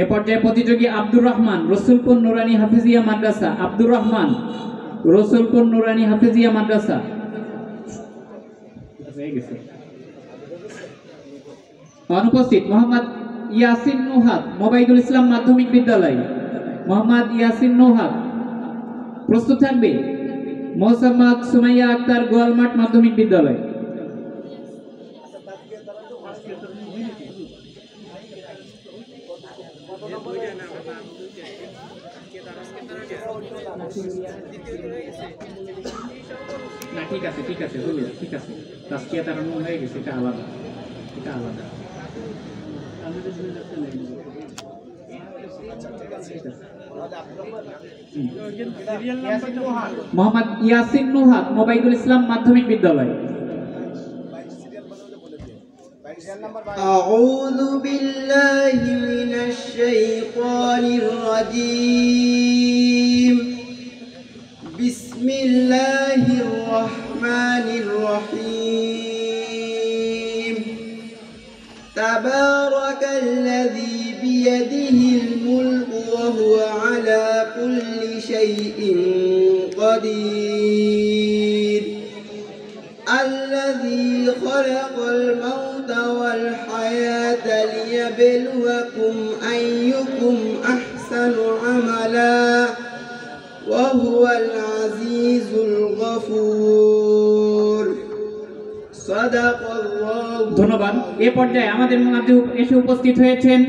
এ পর্যায়ে প্রতিযোগী আব্দুর রহমান, রসুলপুর নুরানি হাফিজিয়া মাদ্রাসা। আব্দুর রহমান, রসুলপুর নুরানি হাফিজিয়া মাদ্রাসা। অনুপস্থিত মোহাম্মদ ইয়াসিন নুহাদ, মোবাইদুল ইসলাম মাধ্যমিক বিদ্যালয়। মোহাম্মদ ইয়াসিন নুহাদ। প্রস্তুত থাকবে মোসাম্মদ সুমাইয়া আক্তার, গোয়ালমাঠ মাধ্যমিক বিদ্যালয়। না ঠিক আছে, ঠিক আছে, ঠিক আছে। তাসকিয়া তারান্ন হয়ে গেছে, এটা আলাদা, এটা আলাদা। মোহাম্মদ ইয়াসিন নুহাদ, মোবাইদুল ইসলাম মাধ্যমিক বিদ্যালয়। أعوذ بالله من الشيطان الرجيم. بسم الله الرحمن الرحيم. تبارك الذي بيده الملك وهو على كل شيء قدير. الذي خلق الموت والحياة ليبلوكم أيكم أحسن عملا وهو العزيز الغفور. صدق الله. ধন্যবাদ। এ পর্যায়ে আমাদের মাঝে এসে উপস্থিত হয়েছেন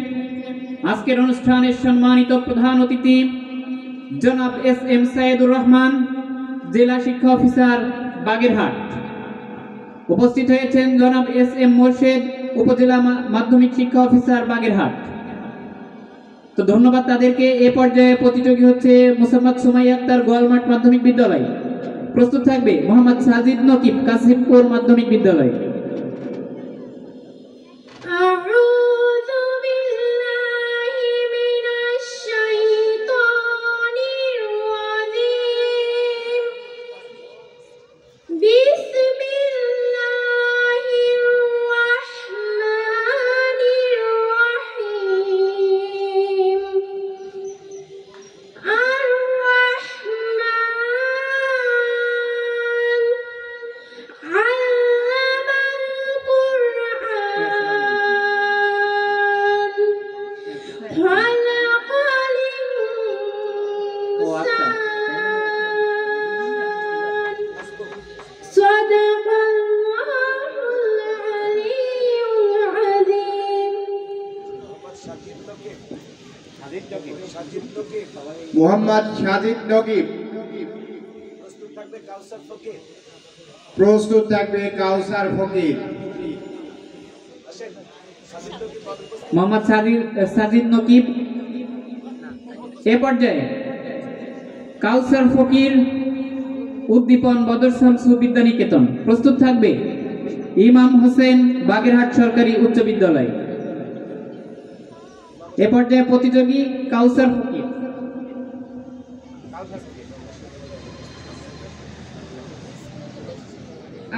আজকের অনুষ্ঠানের সম্মানিত প্রধান অতিথি জনাব এস এম সাইদুর রহমান, জেলা শিক্ষা অফিসার বাগেরহাট। উপস্থিত হয়েছেন জনাব এস এম মোর্শেদ, উপজেলা মাধ্যমিক শিক্ষা অফিসার বাগেরহাট। তো ধন্যবাদ তাদেরকে। এ পর্যায়ে প্রতিযোগী হচ্ছে মোসাম্মদ সুমাইয়া আক্তার, গোয়ালমাঠ মাধ্যমিক বিদ্যালয়। প্রস্তুত থাকবে মোহাম্মদ সাজিদ নকিব, কাশিমপুর মাধ্যমিক বিদ্যালয়। মোহাম্মদ সাজিদ নকিব। প্রস্তুত থাকবে কাউসার ফকির। মোহাম্মদ সাজিদ নকিব। এ পর্যায়ে কাউসার ফকির, উদ্দীপন বদর শামসু বিদ্যানিকেতন। প্রস্তুত থাকবে ইমাম হোসেন, বাগেরহাট সরকারি উচ্চ বিদ্যালয়। এ পর্যায়ে প্রতিযোগী কাউসার ফকির।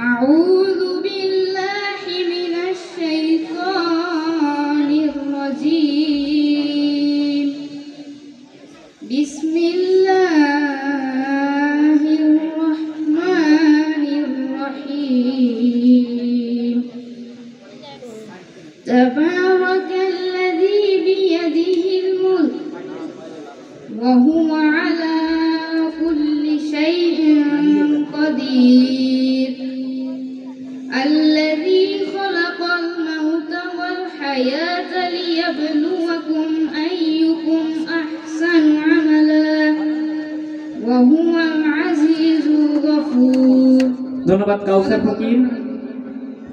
أعوذ بالله من الشيطان الرجيم. بسم الله الرحمن الرحيم. تبارك الذي بيده الملك وهو على كل شيء قدير. الذي خلق الموت والحياة ليبلوكم أيكم أحسن عملا وهو العزيز الغفور. ধন্যবাদ কাউসার ফকির।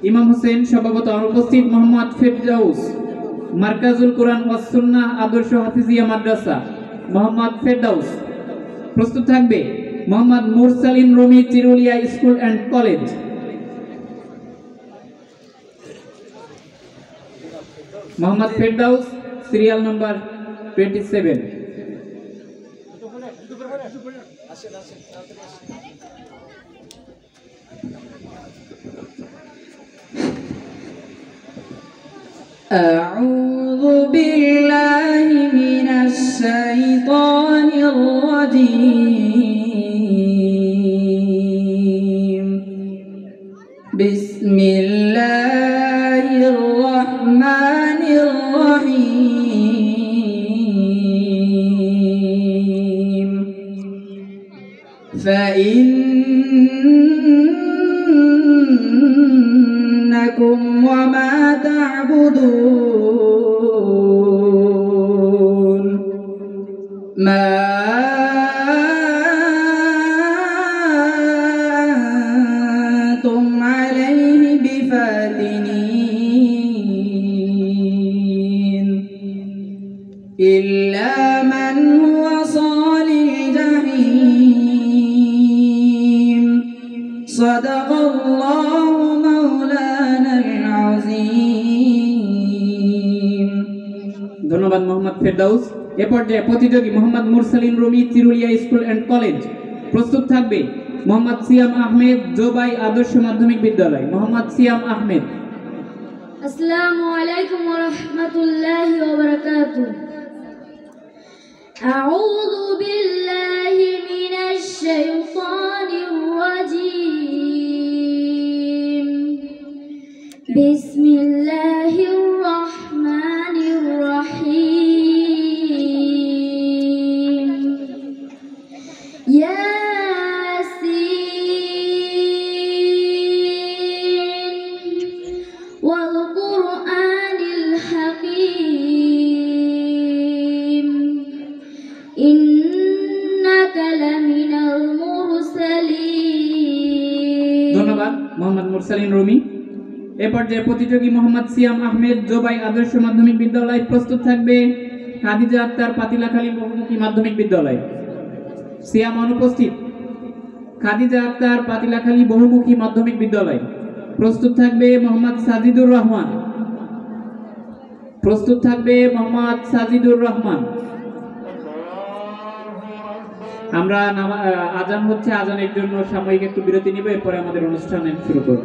ইমাম হোসেন সভাপতি, অনুপস্থিত মোহাম্মদ ফেরদাউস, মার্কাজুল কোরআন ওয়াস সুন্নাহ আদর্শ হাফিজিয়া মাদ্রাসা। মোহাম্মদ ফেরদাউস। প্রস্তুত থাকবে Mohammad Mursalin Rumi, Chirulia school and college. Mohammad Ferdous, serial number 27। أعوذ بالله الرجيم بسم الله الرحمن الرحيم فإنكم وما تعبدون ما أنتم عليه بفاتنين إلا من هو صال الجحيم صدق الله مولانا العظيم ধন্যবাদ মোহাম্মদ ফেরদাউস। এ পর্যায়ে প্রতিযোগী Mohammad Mursalin Rumi, Chirulia school and college. প্রস্তুত থাকবে মোহাম্মদ সিয়াম আহমেদ, জোবাই আদর্শ মাধ্যমিক বিদ্যালয়। মোহাম্মদ সিয়াম আহমেদ। আসসালামু আলাইকুম ওয়া রাহমাতুল্লাহি ওয়া বারাকাতুহু। আউযু বিল্লাহি মিনাশ শাইতানির রাজীম। বিসমিল্লাহির রাহমানির রাহিম। ইয়াসিন ওয়াল কুরআনিল হাকীম ইন্নাকা লামিনাল মুরসালিন। ধন্যবাদ মোহাম্মদ মুরসালিন রুমি। এ পর্যায়ে প্রতিযোগী মোহাম্মদ সিয়াম আহমেদ, জোবাই আদর্শ মাধ্যমিক বিদ্যালয়। প্রস্তুত থাকবে খাদিজা আক্তার, পাতিলাখালী বহুমুখী মাধ্যমিক বিদ্যালয়। সিয়াম অনুপস্থিত। খাদিজা আক্তার, পাতিলাখালী বহুমুখী মাধ্যমিক বিদ্যালয়। প্রস্তুত থাকবে মোহাম্মদ সাজিদুর রহমান। প্রস্তুত থাকবে মোহাম্মদ সাজিদুর রহমান। আমরা আজান হচ্ছে, আজানের জন্য সাময়িক একটু বিরতি নিব, এরপরে আমাদের অনুষ্ঠান শুরু করব।